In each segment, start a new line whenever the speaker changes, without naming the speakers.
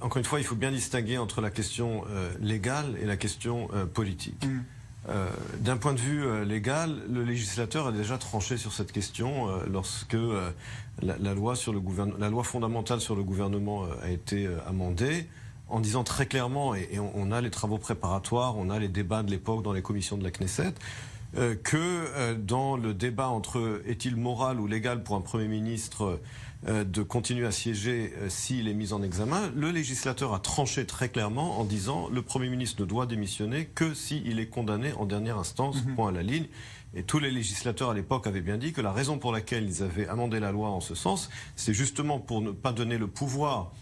encore une fois, il faut bien distinguer entre la question légale et la question politique. D'un point de vue légal, le législateur a déjà tranché sur cette question lorsque la loi fondamentale sur le gouvernement a été amendée, en disant très clairement, et on a les travaux préparatoires, on a les débats de l'époque dans les commissions de la Knesset, que dans le débat entre est-il moral ou légal pour un Premier ministre de continuer à siéger s'il est mis en examen, le législateur a tranché très clairement en disant le Premier ministre ne doit démissionner que s'il est condamné en dernière instance, point à la ligne. Et tous les législateurs à l'époque avaient bien dit que la raison pour laquelle ils avaient amendé la loi en ce sens, c'est justement pour ne pas donner le pouvoir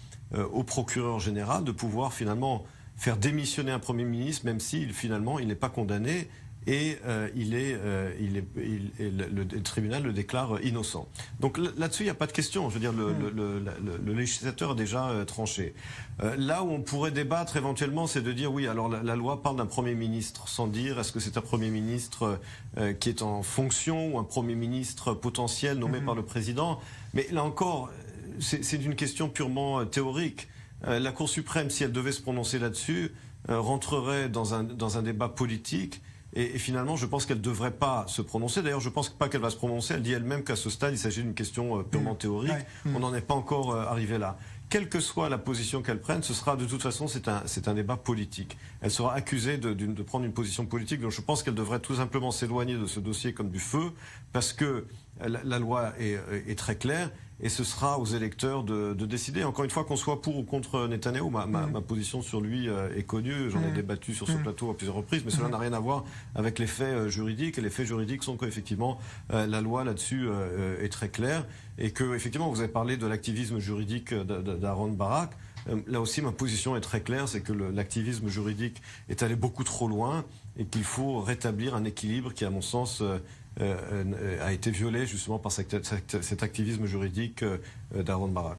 au procureur général de pouvoir finalement faire démissionner un Premier ministre, même si finalement il n'est pas condamné et le tribunal le déclare innocent. Donc là-dessus, il n'y a pas de question. Je veux dire, le législateur a déjà tranché. Là où on pourrait débattre éventuellement, c'est de dire, oui, alors la loi parle d'un Premier ministre, sans dire est-ce que c'est un Premier ministre qui est en fonction ou un Premier ministre potentiel nommé par le président. Mais là encore, c'est une question purement théorique. La Cour suprême, si elle devait se prononcer là-dessus, rentrerait dans un débat politique. Et finalement, je pense qu'elle ne devrait pas se prononcer. D'ailleurs, je ne pense pas qu'elle va se prononcer. Elle dit elle-même qu'à ce stade, il s'agit d'une question purement théorique. On n'en est pas encore arrivé là. Quelle que soit la position qu'elle prenne, ce sera de toute façon, c'est un débat politique. Elle sera accusée de prendre une position politique. Donc je pense qu'elle devrait tout simplement s'éloigner de ce dossier comme du feu, parce que la loi est très claire. Et ce sera aux électeurs de décider. Encore une fois, qu'on soit pour ou contre Netanyahou, ma position sur lui est connue. J'en ai débattu sur ce plateau à plusieurs reprises, mais cela n'a rien à voir avec les faits juridiques. Et les faits juridiques sont qu'effectivement, la loi là-dessus est très claire. Et que, effectivement, vous avez parlé de l'activisme juridique d'Aaron Barak. Là aussi, ma position est très claire, c'est que l'activisme juridique est allé beaucoup trop loin et qu'il faut rétablir un équilibre qui, à mon sens, a été violé justement par cet activisme juridique d'Aaron Barak.